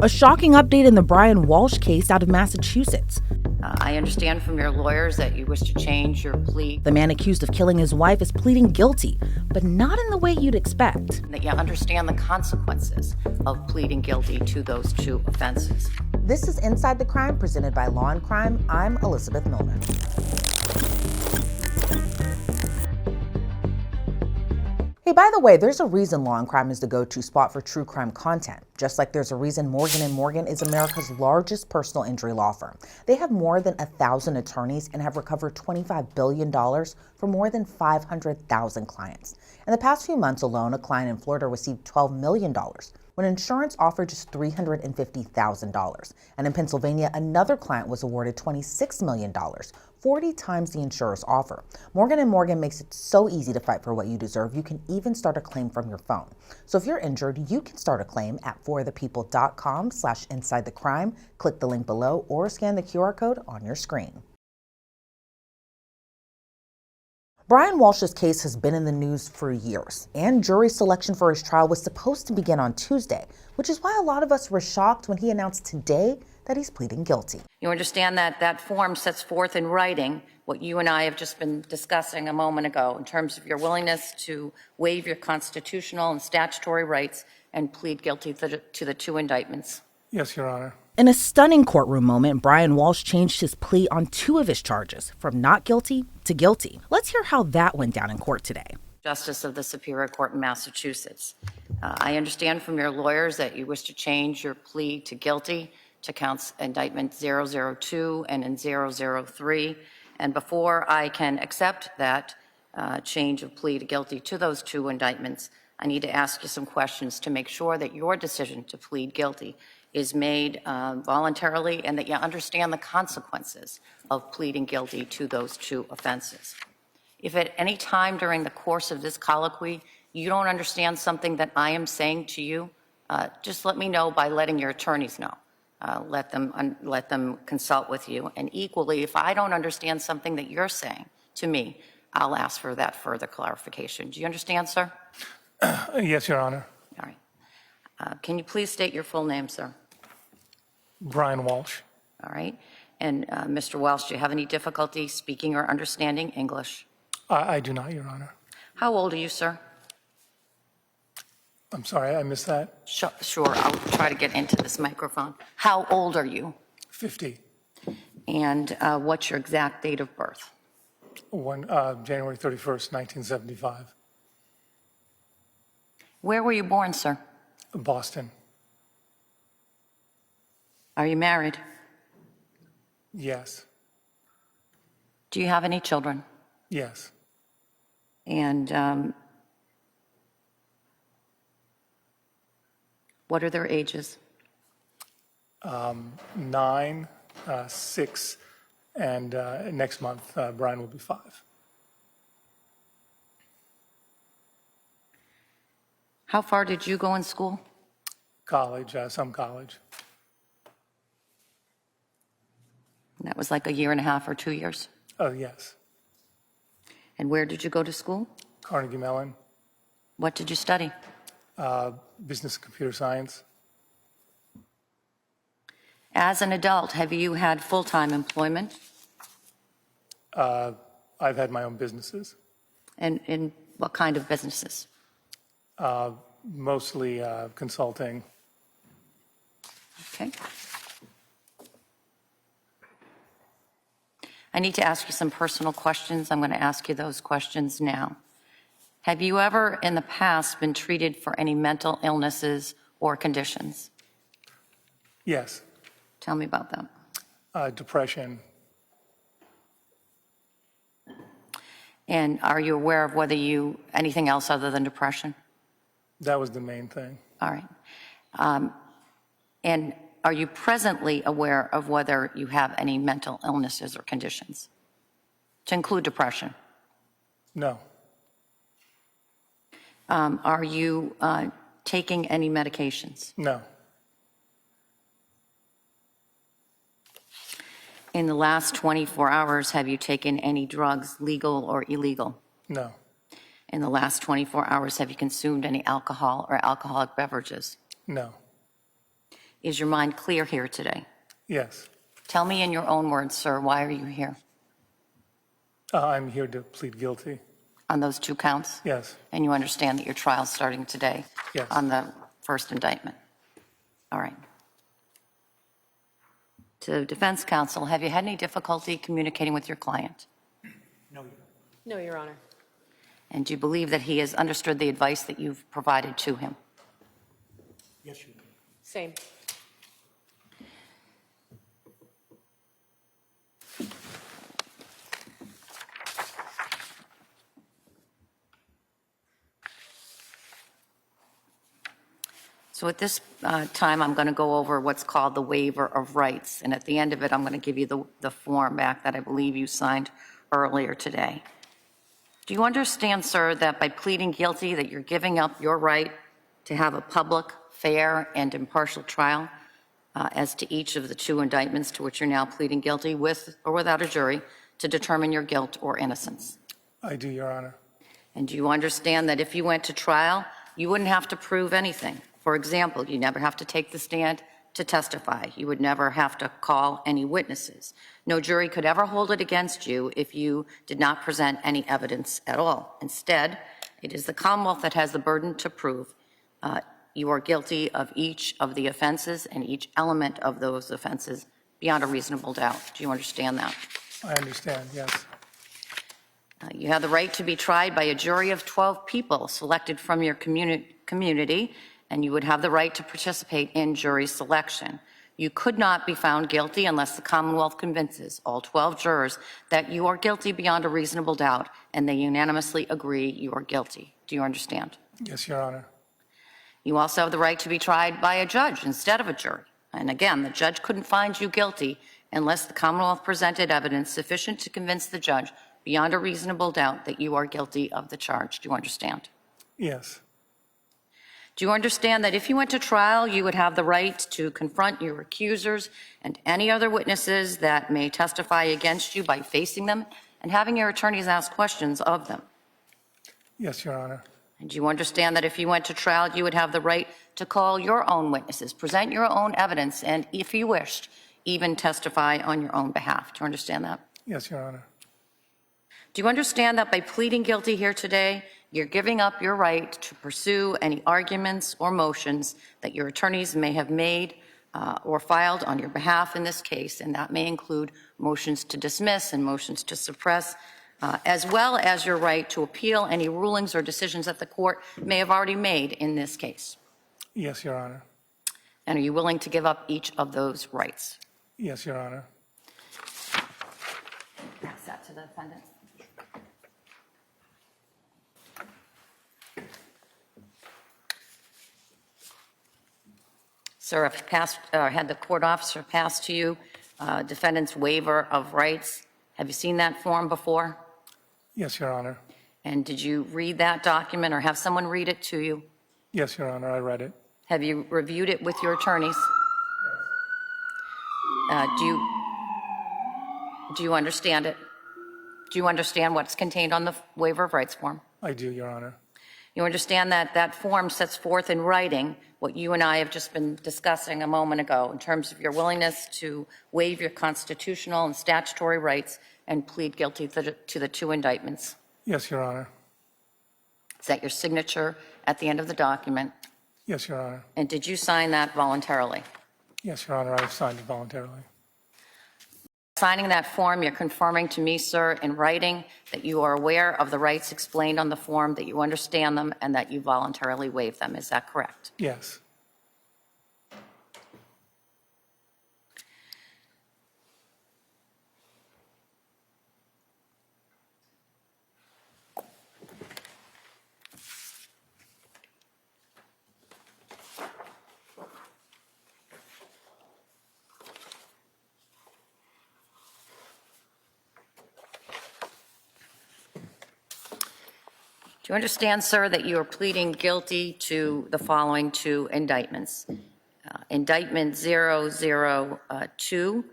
A shocking update in the Brian Walshe case out of Massachusetts. I understand from your lawyers that you wish to change your plea. The man accused of killing his wife is pleading guilty, but not in the way you'd expect. That you understand the consequences of pleading guilty to those two offenses. This is Inside the Crime, presented by Law&Crime. I'm Elizabeth Millner. Hey, by the way, there's a reason Law&Crime is the go-to spot for true crime content. Just like there's a reason Morgan & Morgan is America's largest personal injury law firm. They have more than 1,000 attorneys and have recovered $25 billion for more than 500,000 clients. In the past few months alone, a client in Florida received $12 million when insurance offered just $350,000. And in Pennsylvania, another client was awarded $26 million, 40 times the insurer's offer. Morgan & Morgan makes it so easy to fight for what you deserve. You can even start a claim from your phone. So if you're injured, you can start a claim at forthepeople.com/insidethecrime. Click the link below or scan the QR code on your screen. Brian Walshe's case has been in the news for years, and jury selection for his trial was supposed to begin on Tuesday, which is why a lot of us were shocked when he announced today that he's pleading guilty. You understand that that form sets forth in writing what you and I have just been discussing a moment ago in terms of your willingness to waive your constitutional and statutory rights and plead guilty to the two indictments. Yes, Your Honor. In a stunning courtroom moment, Brian Walshe changed his plea on two of his charges, from not guilty to guilty. Let's hear how that went down in court today. Justice of the Superior Court in Massachusetts. I understand from your lawyers that you wish to change your plea to guilty to counts indictment 002 and in 003. And before I can accept that change of plea to guilty to those two indictments, I need to ask you some questions to make sure that your decision to plead guilty is made voluntarily and that you understand the consequences of pleading guilty to those two offenses. If at any time during the course of this colloquy you don't understand something that I am saying to you, just let me know by letting your attorneys know. Let them consult with you. And equally, if I don't understand something that you're saying to me, I'll ask for that further clarification. Do you understand, sir? Yes, Your Honor. All right. Can you please state your full name, sir? Brian Walshe. All right. And Mr. Walsh, do you have any difficulty speaking or understanding English? I do not, Your Honor. How old are you, sir? I'm sorry, I missed that. Sure, I'll try to get into this microphone. How old are you? 50. And what's your exact date of birth? January 31st, 1975. Where were you born, sir? Boston. Are you married? Yes. Do you have any children? Yes. And what are their ages? 9, 6, and next month, Brian will be 5. How far did you go in school? College, some college. That was like a year and a half or 2 years. Oh, yes. And where did you go to school? Carnegie Mellon, What did you study? business and computer science. As an adult, have you had full-time employment? I've had my own businesses, And in what kind of businesses? mostly consulting. Okay. I need to ask you some personal questions. I'm going to ask you those questions now. Have you ever in the past been treated for any mental illnesses or conditions? Yes. Tell me about them. Depression. And are you aware of whether anything else other than depression? That was the main thing. All right. And are you presently aware of whether you have any mental illnesses or conditions, to include depression? No. Are you taking any medications? No. In the last 24 hours, have you taken any drugs, legal or illegal? No. In the last 24 hours, have you consumed any alcohol or alcoholic beverages? No. Is your mind clear here today? Yes. Tell me in your own words, sir, why are you here I'm here to plead guilty. on those 2 counts? Yes. And you understand that your trial's starting today? Yes. On the first indictment? All right. To defense counsel, have you had any difficulty communicating with your client? No, Your Honor. And do you believe that he has understood the advice that you've provided to him? Yes, you do. Same. So at this time, I'm going to go over what's called the waiver of rights. And at the end of it, I'm going to give you the form back that I believe you signed earlier today. Do you understand, sir, that by pleading guilty, that you're giving up your right to have a public, fair, and impartial trial as to each of the 2 indictments to which you're now pleading guilty, with or without a jury, to determine your guilt or innocence? I do, Your Honor. And do you understand that if you went to trial, you wouldn't have to prove anything? For example, you never have to take the stand to testify. You would never have to call any witnesses. No jury could ever hold it against you if you did not present any evidence at all. Instead, it is the Commonwealth that has the burden to prove you are guilty of each of the offenses and each element of those offenses beyond a reasonable doubt. Do you understand that? I understand, yes. You have the right to be tried by a jury of 12 people selected from your community, and you would have the right to participate in jury selection. You could not be found guilty unless the Commonwealth convinces all 12 jurors that you are guilty beyond a reasonable doubt, and they unanimously agree you are guilty. Do you understand? Yes, Your Honor. You also have the right to be tried by a judge instead of a jury. And again, the judge couldn't find you guilty unless the Commonwealth presented evidence sufficient to convince the judge beyond a reasonable doubt that you are guilty of the charge. Do you understand? Yes. Do you understand that if you went to trial, you would have the right to confront your accusers and any other witnesses that may testify against you by facing them and having your attorneys ask questions of them? Yes, Your Honor. And do you understand that if you went to trial, you would have the right to call your own witnesses, present your own evidence, and if you wished, even testify on your own behalf? Do you understand that? Yes, Your Honor. Do you understand that by pleading guilty here today, you're giving up your right to pursue any arguments or motions that your attorneys may have made or filed on your behalf in this case, and that may include motions to dismiss and motions to suppress, as well as your right to appeal any rulings or decisions that the court may have already made in this case? Yes, Your Honor. And are you willing to give up each of those rights? Yes, Your Honor. Pass that to the defendant. Sir, I've had the court officer pass to you defendant's waiver of rights. Have you seen that form before? Yes, Your Honor. And did you read that document or have someone read it to you? Yes, Your Honor, I read it. Have you reviewed it with your attorneys? Do you understand it? Do you understand what's contained on the waiver of rights form? I do, Your Honor. You understand that that form sets forth in writing what you and I have just been discussing a moment ago in terms of your willingness to waive your constitutional and statutory rights and plead guilty to the 2 indictments. Yes, Your Honor. Is that your signature at the end of the document? Yes, Your Honor. And did you sign that voluntarily? Yes, Your Honor, I have signed it voluntarily. Signing that form, you're confirming to me, sir, in writing that you are aware of the rights explained on the form, that you understand them, and that you voluntarily waive them. Is that correct? Yes. Do you understand, sir, that you are pleading guilty to the following 2 indictments? Indictment 002,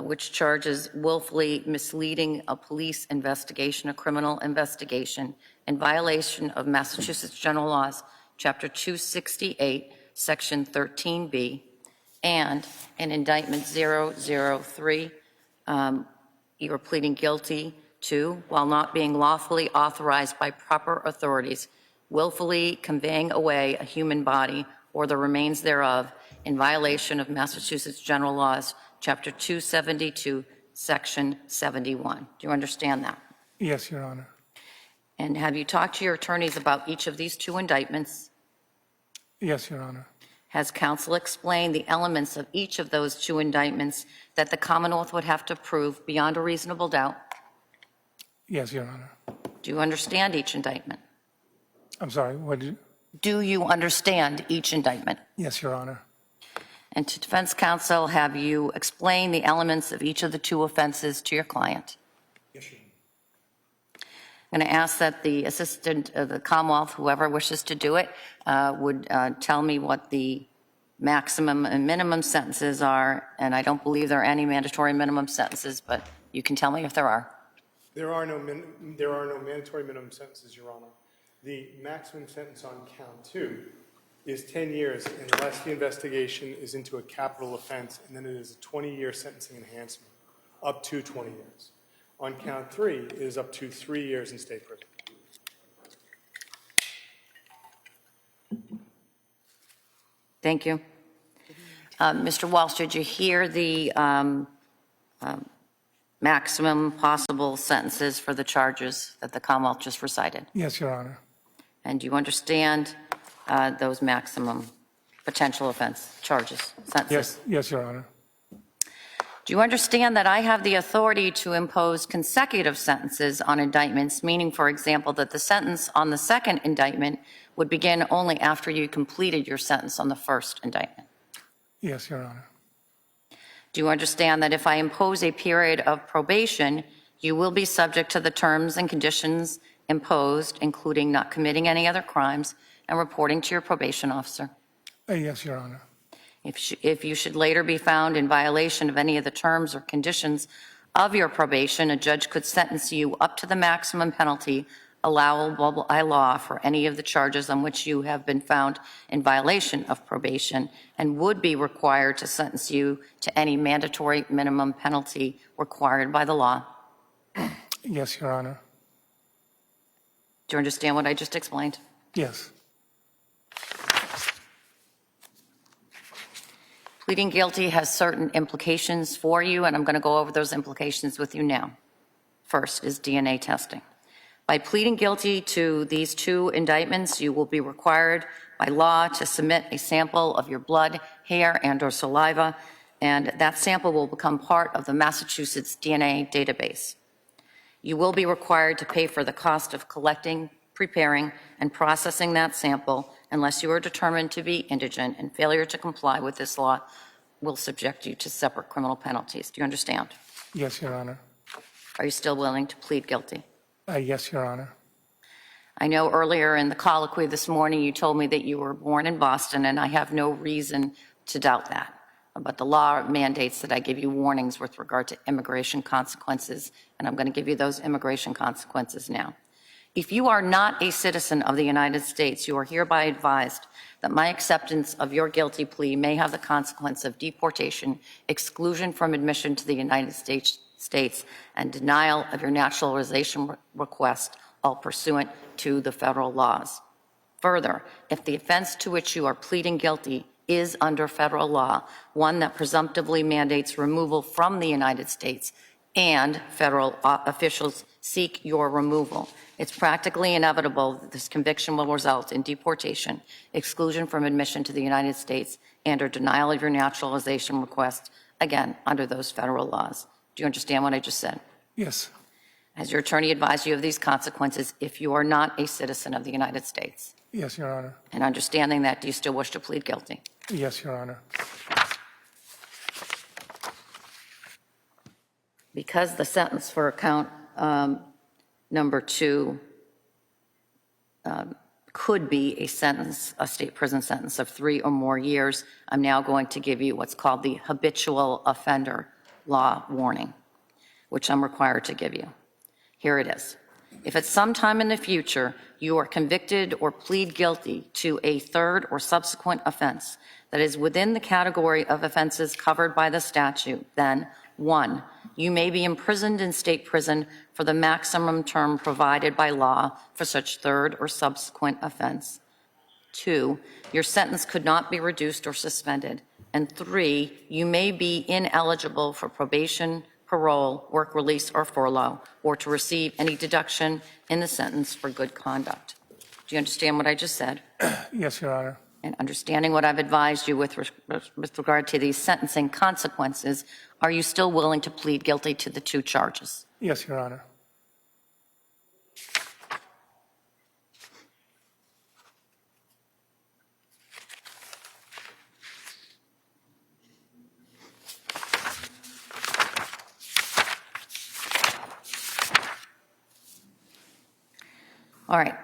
which charges willfully misleading a police investigation, a criminal investigation, in violation of Massachusetts General Laws, Chapter 268, Section 13B. and in indictment 003, you are pleading guilty to, while not being lawfully authorized by proper authorities, willfully conveying away a human body or the remains thereof in violation of Massachusetts General Laws, Chapter 272, Section 71. Do you understand that? Yes, Your Honor. And have you talked to your attorneys about each of these two indictments? Yes, Your Honor. Has counsel explained the elements of each of those two indictments that the Commonwealth would have to prove beyond a reasonable doubt? Yes, Your Honor. Do you understand each indictment? I'm sorry, what did you? Do you understand each indictment? Yes, Your Honor. And to defense counsel, have you explained the elements of each of the two offenses to your client? Yes, Your Honor. I'm going to ask that the assistant of the Commonwealth, whoever wishes to do it, would tell me what the maximum and minimum sentences are. And I don't believe there are any mandatory minimum sentences, but you can tell me if there are. There are no mandatory minimum sentences, Your Honor. The maximum sentence on count 2 is 10 years unless the investigation is into a capital offense, and then it is a 20-year sentencing enhancement, up to 20 years. On count 3, it is up to 3 years in state prison. Thank you. Mr. Walsh, did you hear the maximum possible sentences for the charges that the Commonwealth just recited? Yes, Your Honor. And do you understand those maximum potential offense charges, sentences? Yes, Your Honor. Do you understand that I have the authority to impose consecutive sentences on indictments, meaning, for example, that the sentence on the second indictment would begin only after you completed your sentence on the first indictment? Yes, Your Honor. Do you understand that if I impose a period of probation, you will be subject to the terms and conditions imposed, including not committing any other crimes and reporting to your probation officer? Yes, Your Honor. If you should later be found in violation of any of the terms or conditions of your probation, a judge could sentence you up to the maximum penalty allowable by law for any of the charges on which you have been found in violation of probation, and would be required to sentence you to any mandatory minimum penalty required by the law. Yes, Your Honor. Do you understand what I just explained? Yes. Pleading guilty has certain implications for you, and I'm going to go over those implications with you now. First is DNA testing. By pleading guilty to these two indictments, you will be required by law to submit a sample of your blood, hair, and/or saliva, and that sample will become part of the Massachusetts DNA database. You will be required to pay for the cost of collecting, preparing, and processing that sample unless you are determined to be indigent, and failure to comply with this law will subject you to separate criminal penalties. Do you understand? Yes, Your Honor. Are you still willing to plead guilty? Yes, Your Honor. I know earlier in the colloquy this morning you told me that you were born in Boston, and I have no reason to doubt that. But the law mandates that I give you warnings with regard to immigration consequences, and I'm going to give you those immigration consequences now. If you are not a citizen of the United States, you are hereby advised that my acceptance of your guilty plea may have the consequence of deportation, exclusion from admission to the United States, and denial of your naturalization request, all pursuant to the federal laws. Further, if the offense to which you are pleading guilty is under federal law, one that presumptively mandates removal from the United States, and federal officials seek your removal, it's practically inevitable that this conviction will result in deportation, exclusion from admission to the United States, and/or denial of your naturalization request, again, under those federal laws. Do you understand what I just said? Yes. Has your attorney advised you of these consequences if you are not a citizen of the United States? Yes, Your Honor. And understanding that, do you still wish to plead guilty? Yes, Your Honor. Because the sentence for count number 2 could be a sentence, a state prison sentence of 3 or more years, I'm now going to give you what's called the habitual offender law warning, which I'm required to give you. Here it is. If at some time in the future you are convicted or plead guilty to a third or subsequent offense that is within the category of offenses covered by the statute, then 1, you may be imprisoned in state prison for the maximum term provided by law for such third or subsequent offense. 2, your sentence could not be reduced or suspended. And 3, you may be ineligible for probation, parole, work release, or furlough, or to receive any deduction in the sentence for good conduct. Do you understand what I just said? Yes, Your Honor. And understanding what I've advised you with regard to these sentencing consequences, are you still willing to plead guilty to the 2 charges? Yes, Your Honor. All right.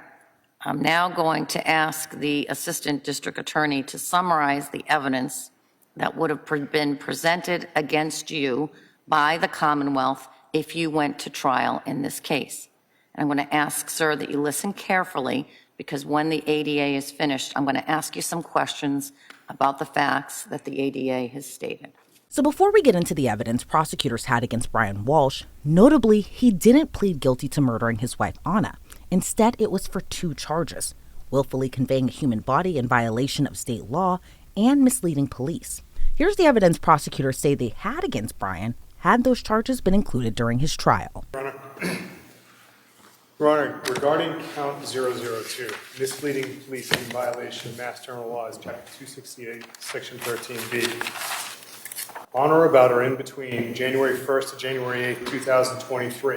I'm now going to ask the Assistant District Attorney to summarize the evidence that would have been presented against you by the Commonwealth if you went to trial in this case. And I'm going to ask, sir, that you listen carefully, because when the ADA is finished, I'm going to ask you some questions about the facts that the ADA has stated. So before we get into the evidence prosecutors had against Brian Walshe, notably, he didn't plead guilty to murdering his wife, Anna. Instead, it was for 2 charges: willfully conveying a human body in violation of state law and misleading police. Here's the evidence prosecutors say they had against Brian had those charges been included during his trial. Your Honor, regarding count 002, misleading police in violation of Mass General Laws, Chapter 268, Section 13B, on or about or in between January 1st to January 8th, 2023,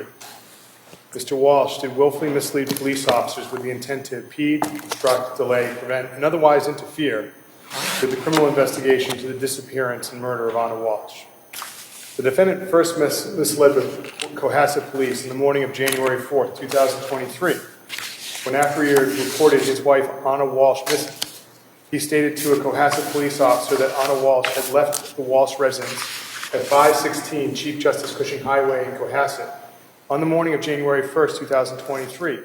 Mr. Walshe did willfully mislead police officers with the intent to impede, obstruct, delay, prevent, and otherwise interfere with the criminal investigation into the disappearance and murder of Anna Walshe. The defendant first misled the Cohasset police in the morning of January 4th, 2023, when after he had reported his wife Anna Walshe missing, he stated to a Cohasset police officer that Anna Walshe had left the Walshe residence at 516 Chief Justice Cushing Highway in Cohasset on the morning of January 1st, 2023,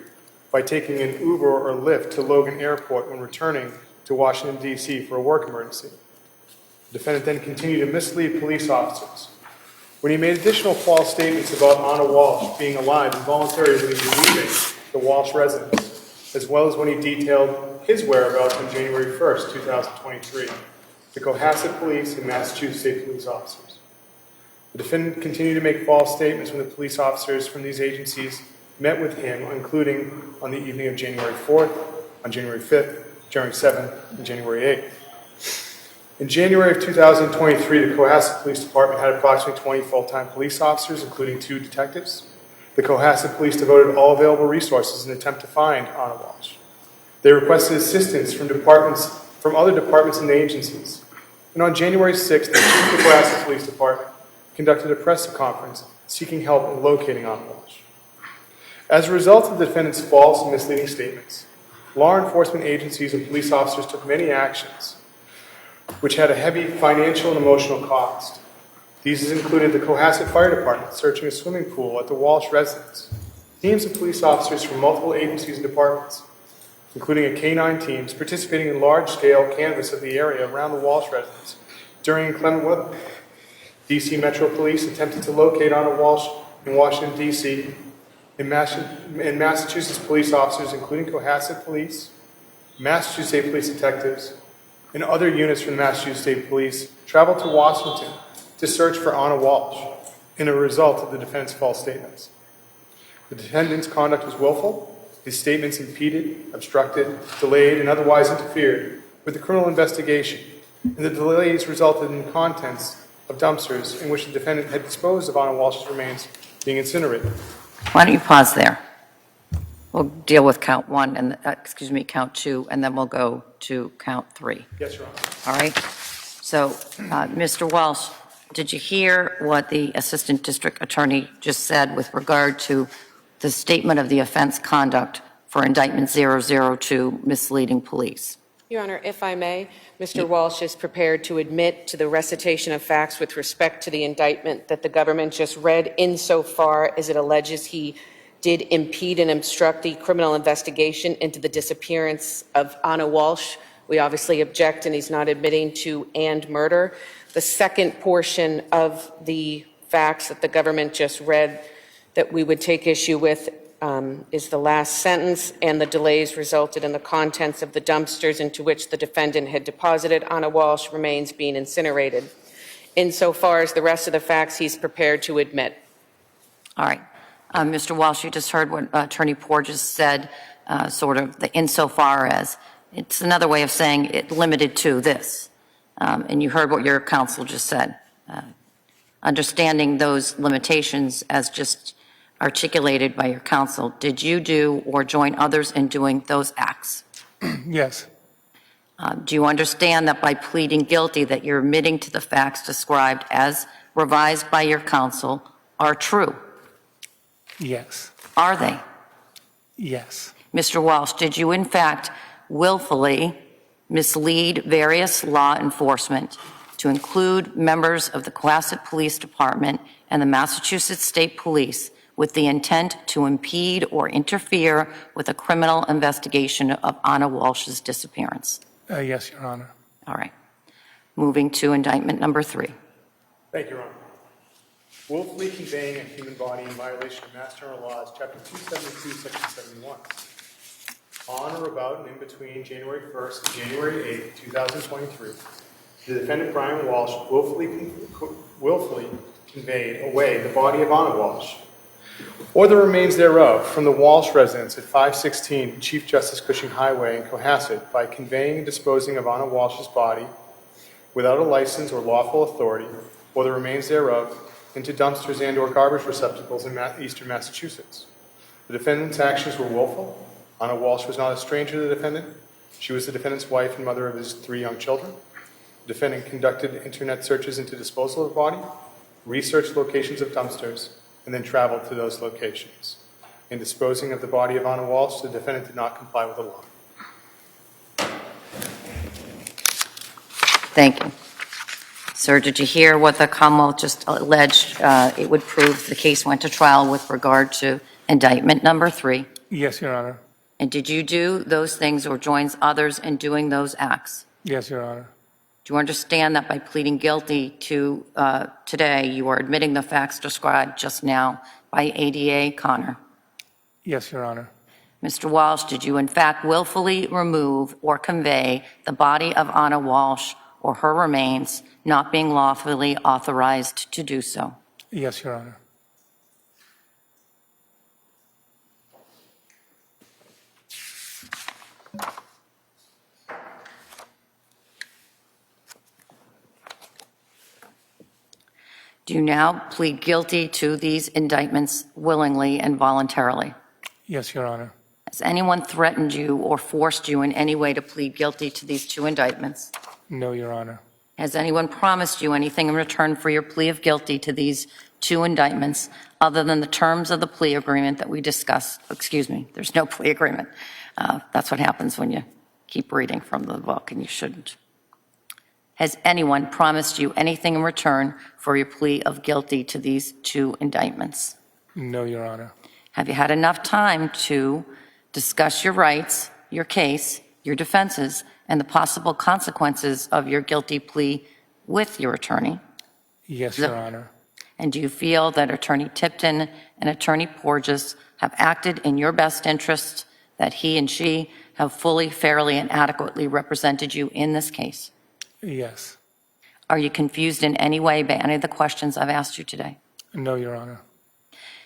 by taking an Uber or Lyft to Logan Airport when returning to Washington, D.C. for a work emergency. The defendant then continued to mislead police officers when he made additional false statements about Anna Walshe being alive and voluntarily leaving the Walshe residence, as well as when he detailed his whereabouts on January 1st, 2023, to Cohasset police and Massachusetts State police officers. The defendant continued to make false statements when the police officers from these agencies met with him, including on the evening of January 4th, on January 5th, January 7th, and January 8th. In January of 2023, the Cohasset Police Department had approximately 20 full-time police officers, including 2 detectives. The Cohasset Police devoted all available resources in an attempt to find Anna Walshe. They requested assistance from other departments and agencies. And on January 6th, the chief of the Cohasset Police Department conducted a press conference seeking help in locating Anna Walshe. As a result of the defendant's false and misleading statements, law enforcement agencies and police officers took many actions, which had a heavy financial and emotional cost. These included the Cohasset Fire Department searching a swimming pool at the Walshe residence, teams of police officers from multiple agencies and departments, including a K-9 teams participating in large-scale canvass of the area around the Walshe residence during inclement weather. D.C. Metro Police attempted to locate Anna Walshe in Washington, D.C., and Massachusetts police officers, including Cohasset Police, Massachusetts State Police detectives, and other units from the Massachusetts State Police, traveled to Washington to search for Anna Walshe in a result of the defendant's false statements. The defendant's conduct was willful. His statements impeded, obstructed, delayed, and otherwise interfered with the criminal investigation, and the delays resulted in contents of dumpsters in which the defendant had disposed of Anna Walshe's remains being incinerated. Why don't you pause there? We'll deal with count 1 and count 2, and then we'll go to count 3. Yes, Your Honor. All right. So, Mr. Walshe, did you hear what the Assistant District Attorney just said with regard to the statement of the offense conduct for indictment 002, misleading police? Your Honor, if I may, Mr. Walshe is prepared to admit to the recitation of facts with respect to the indictment that the government just read, insofar as it alleges he did impede and obstruct the criminal investigation into the disappearance of Anna Walshe We obviously object, and he's not admitting to and murder. The second portion of the facts that the government just read that we would take issue with is the last sentence, and the delays resulted in the contents of the dumpsters into which the defendant had deposited Anna Walsh remains being incinerated. Insofar as the rest of the facts, he's prepared to admit. All right. Mr. Walsh, you just heard what Attorney Porges said, sort of the insofar as. It's another way of saying it limited to this. And you heard what your counsel just said. Understanding those limitations as just articulated by your counsel, did you do or join others in doing those acts? Yes. Do you understand that by pleading guilty that you're admitting to the facts described as revised by your counsel are true? Yes. Are they? Yes. Mr. Walsh, did you in fact willfully mislead various law enforcement to include members of the Cohasset Police Department and the Massachusetts State Police with the intent to impede or interfere with a criminal investigation of Anna Walsh's disappearance? Yes, Your Honor. All right. Moving to indictment number 3. Thank you, Your Honor. Willfully conveying a human body in violation of Mass General Laws, Chapter 272, Section 71. On or about and in between January 1st and January 8th, 2023, the defendant Brian Walsh willfully conveyed away the body of Anna Walsh, or the remains thereof, from the Walsh residence at 516 Chief Justice Cushing Highway in Cohasset by conveying and disposing of Anna Walsh's body without a license or lawful authority, or the remains thereof, into dumpsters and or garbage receptacles in eastern Massachusetts. The defendant's actions were willful. Anna Walsh was not a stranger to the defendant. She was the defendant's wife and mother of his 3 young children. The defendant conducted internet searches into disposal of the body, researched locations of dumpsters, and then traveled to those locations. In disposing of the body of Anna Walsh, the defendant did not comply with the law. Thank you. Sir, did you hear what the Commonwealth just alleged it would prove the case went to trial with regard to indictment number 3? Yes, Your Honor. And did you do those things or join others in doing those acts? Yes, Your Honor. Do you understand that by pleading guilty to today, you are admitting the facts described just now by ADA Connor? Yes, Your Honor. Mr. Walsh, did you in fact willfully remove or convey the body of Anna Walsh or her remains, not being lawfully authorized to do so? Yes, Your Honor. Do you now plead guilty to these indictments willingly and voluntarily? Yes, Your Honor. Has anyone threatened you or forced you in any way to plead guilty to these 2 indictments? No, Your Honor. Has anyone promised you anything in return for your plea of guilty to these 2 indictments other than the terms of the plea agreement that we discussed? Excuse me, there's no plea agreement. That's what happens when you keep reading from the book, and you shouldn't. Has anyone promised you anything in return for your plea of guilty to these 2 indictments? No, Your Honor. Have you had enough time to discuss your rights, your case, your defenses, and the possible consequences of your guilty plea with your attorney? Yes, Your Honor. And do you feel that Attorney Tipton and Attorney Porges have acted in your best interest, that he and she have fully, fairly, and adequately represented you in this case? Yes. Are you confused in any way by any of the questions I've asked you today? No, Your Honor.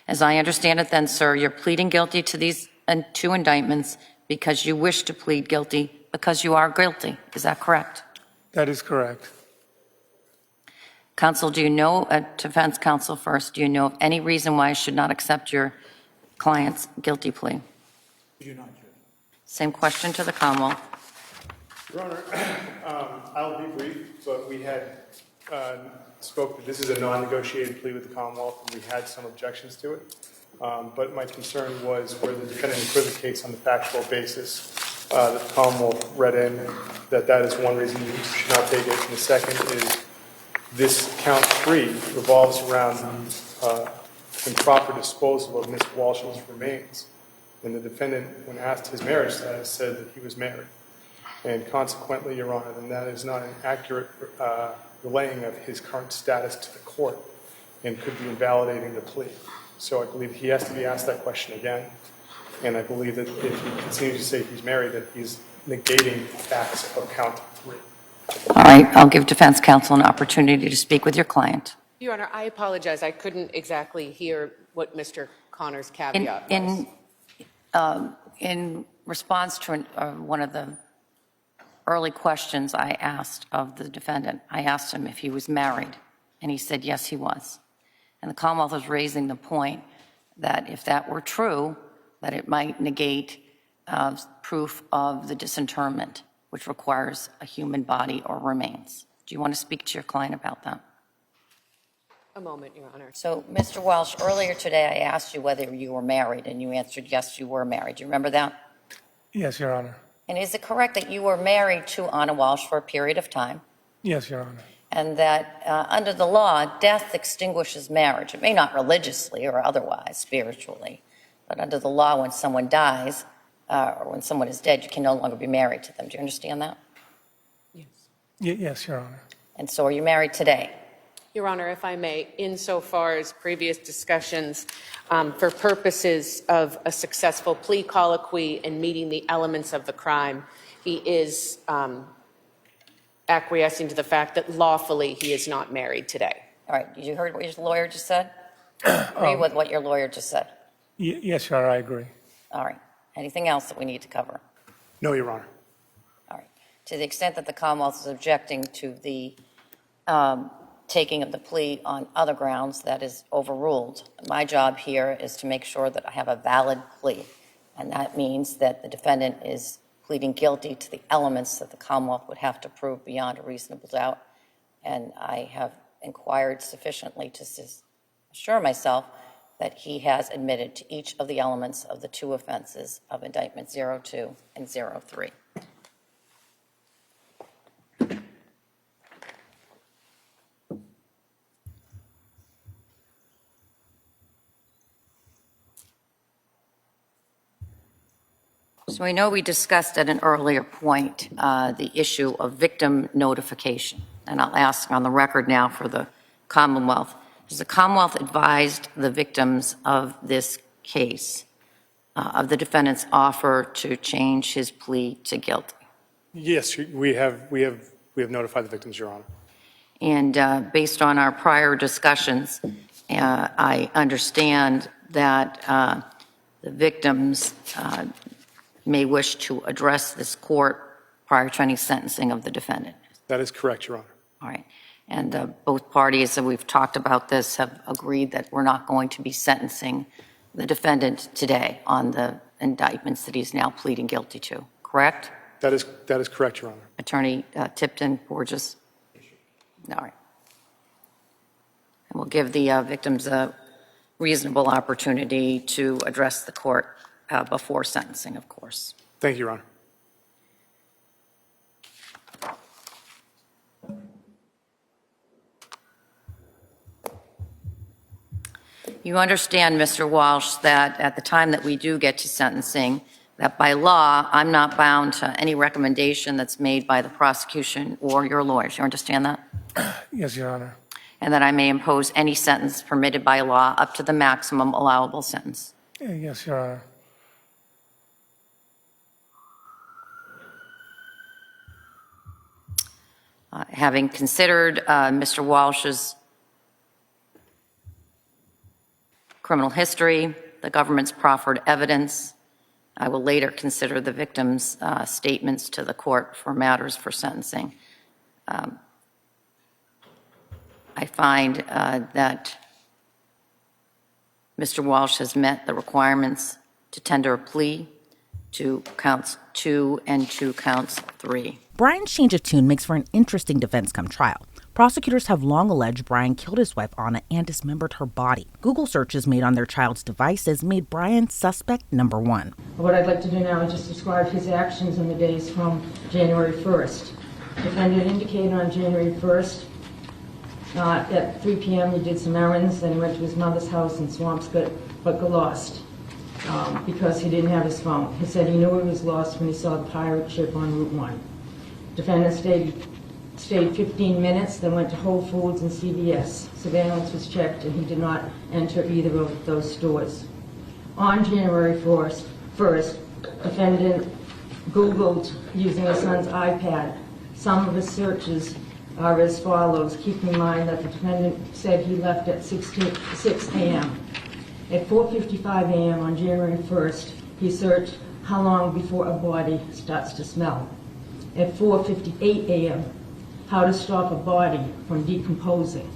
As I understand it then, sir, you're pleading guilty to these 2 indictments because you wish to plead guilty because you are guilty. Is that correct? That is correct. Counsel, do you know, defense counsel first, do you know of any reason why I should not accept your client's guilty plea? You do not, Judge. Same question to the Commonwealth. Your Honor, I'll be brief, but we had spoke that this is a non-negotiated plea with the Commonwealth, and we had some objections to it. But my concern was where the defendant equivocates on the factual basis that the Commonwealth read in, that is one reason you should not take it. And the second is this count 3 revolves around the improper disposal of Ms. Walsh's remains. And the defendant, when asked his marriage status, said that he was married. And consequently, Your Honor, then that is not an accurate relaying of his current status to the court and could be invalidating the plea. So I believe he has to be asked that question again. And I believe that if he continues to say he's married, that he's negating facts of count 3. All right, I'll give defense counsel an opportunity to speak with your client. Your Honor, I apologize. I couldn't exactly hear what Mr. Connor's caveat was. In response to one of the early questions I asked of the defendant, I asked him if he was married, and he said yes, he was. And the Commonwealth was raising the point that if that were true, that it might negate proof of the disinterment, which requires a human body or remains. Do you want to speak to your client about that? A moment, Your Honor. So, Mr. Walsh, earlier today I asked you whether you were married, and you answered yes, you were married. Do you remember that? Yes, Your Honor. And is it correct that you were married to Anna Walsh for a period of time, Yes, Your Honor. and that under the law, death extinguishes marriage? It may not religiously or otherwise, spiritually, but under the law, when someone dies or when someone is dead, you can no longer be married to them. Do you understand that? Yes. Yes, Your Honor. And so are you married today? Your Honor, if I may, insofar as previous discussions, for purposes of a successful plea colloquy and meeting the elements of the crime, he is acquiescing to the fact that lawfully he is not married today. All right, you heard what your lawyer just said? Agree with what your lawyer just said? Yes, Your Honor, I agree. All right. Anything else that we need to cover? No, Your Honor. All right. To the extent that the Commonwealth is objecting to the taking of the plea on other grounds, that is overruled. My job here is to make sure that I have a valid plea, and that means that the defendant is pleading guilty to the elements that the Commonwealth would have to prove beyond a reasonable doubt, and I have inquired sufficiently to assure myself that he has admitted to each of the elements of the two offenses of Indictment 02 and 03. So I know we discussed at an earlier point the issue of victim notification, and I'll ask on the record now for the Commonwealth. Has the Commonwealth advised the victims of this case of the defendant's offer to change his plea to guilty? Yes, we have notified the victims, Your Honor. And based on our prior discussions, I understand that the victims may wish to address this court prior to any sentencing of the defendant. That is correct, Your Honor. All right. And both parties that we've talked about this have agreed that we're not going to be sentencing the defendant today on the indictments that he's now pleading guilty to, correct? That is correct, Your Honor. Attorney Tipton, Borges? All right. And we'll give the victims a reasonable opportunity to address the court before sentencing, of course. Thank you, Your Honor. You understand, Mr. Walsh, that at the time that we do get to sentencing, that by law, I'm not bound to any recommendation that's made by the prosecution or your lawyers. You understand that? Yes, Your Honor. And that I may impose any sentence permitted by law up to the maximum allowable sentence. Yes, Your Honor. Having considered Mr. Walsh's criminal history, the government's proffered evidence, I will later consider the victim's statements to the court for matters for sentencing. I find that Mr. Walsh has met the requirements to tender a plea to counts 2 and to counts 3. Brian's change of tune makes for an interesting defense come trial. Prosecutors have long alleged Brian killed his wife Anna and dismembered her body. Google searches made on their child's devices made Brian suspect number 1. What I'd like to do now is just describe his actions in the days from January 1st. Defendant indicated on January 1st at 3 p.m. he did some errands, then he went to his mother's house in Swampscott, but got lost because he didn't have his phone. He said he knew he was lost when he saw the pirate ship on Route 1. Defendant stayed 15 minutes, then went to Whole Foods and CVS. Surveillance was checked, and he did not enter either of those stores. On January 1st, defendant Googled using his son's iPad. Some of his searches are as follows. Keep in mind that the defendant said he left at 6 a.m. At 4:55 a.m. on January 1st, he searched how long before a body starts to smell. At 4:58 a.m., how to stop a body from decomposing.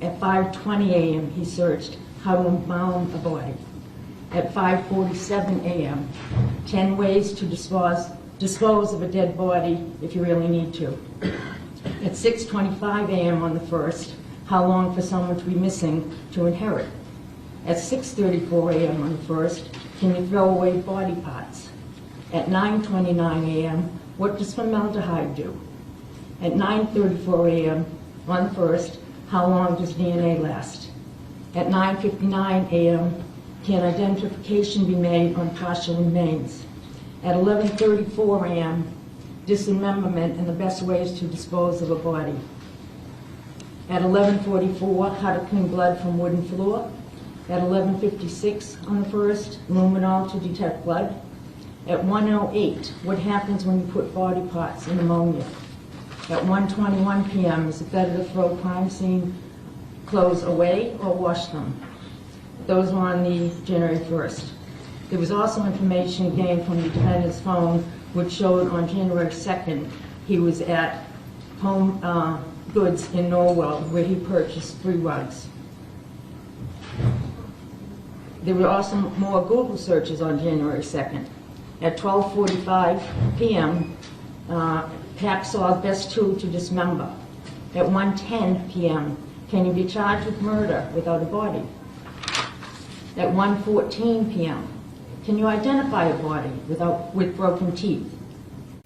At 5:20 a.m., he searched how to embalm a body. At 5:47 a.m., 10 ways to dispose of a dead body if you really need to. At 6:25 a.m. on the 1st, how long for someone to be missing to inherit. At 6:34 a.m. on the 1st, can you throw away body parts? At 9:29 a.m., what does formaldehyde do? At 9:34 a.m. on the 1st, how long does DNA last? At 9:59 a.m., can identification be made on partial remains? At 11:34 a.m., dismemberment and the best ways to dispose of a body. At 11:44, how to clean blood from wooden floor. At 11:56 on the 1st, luminol to detect blood. At 1:08, what happens when you put body parts in ammonia? At 1:21 p.m., is it better to throw crime scene clothes away or wash them? Those were on the January 1st. There was also information gained from the defendant's phone which showed on January 2nd he was at Home Goods in Norwell where he purchased 3 rugs. There were also more Google searches on January 2nd. At 12:45 p.m., hacksaw best tool to dismember. At 1:10 p.m., can you be charged with murder without a body? At 1:14 p.m., can you identify a body with broken teeth?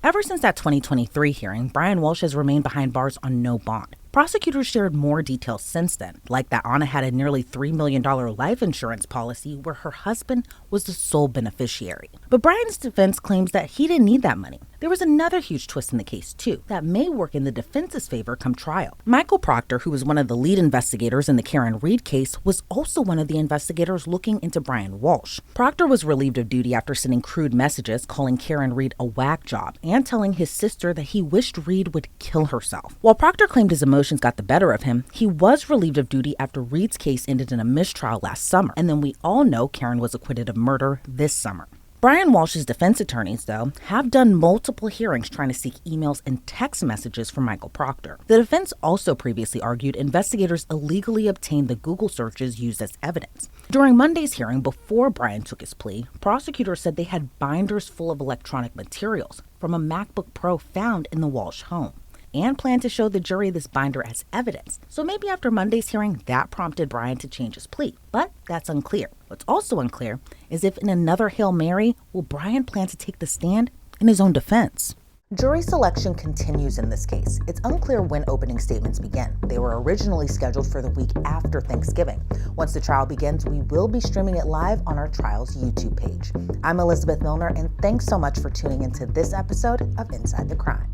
Ever since that 2023 hearing, Brian Walshe has remained behind bars on no bond. Prosecutors shared more details since then, like that Anna had a nearly $3 million life insurance policy where her husband was the sole beneficiary. But Brian's defense claims that he didn't need that money. There was another huge twist in the case, too, that may work in the defense's favor come trial. Michael Proctor, who was one of the lead investigators in the Karen Reed case, was also one of the investigators looking into Brian Walshe. Proctor was relieved of duty after sending crude messages calling Karen Reed a whack job and telling his sister that he wished Reed would kill herself. While Proctor claimed his emotions got the better of him, he was relieved of duty after Reed's case ended in a mistrial last summer, and then we all know Karen was acquitted of murder this summer. Brian Walshe's defense attorneys, though, have done multiple hearings trying to seek emails and text messages from Michael Proctor. The defense also previously argued investigators illegally obtained the Google searches used as evidence. During Monday's hearing, before Brian took his plea, prosecutors said they had binders full of electronic materials from a MacBook Pro found in the Walshe home, and planned to show the jury this binder as evidence. So maybe after Monday's hearing, that prompted Brian to change his plea. But that's unclear. What's also unclear is if in another Hail Mary, will Brian plan to take the stand in his own defense? Jury selection continues in this case. It's unclear when opening statements begin. They were originally scheduled for the week after Thanksgiving. Once the trial begins, we will be streaming it live on our trial's YouTube page. I'm Elizabeth Millner, and thanks so much for tuning into this episode of Inside the Crime.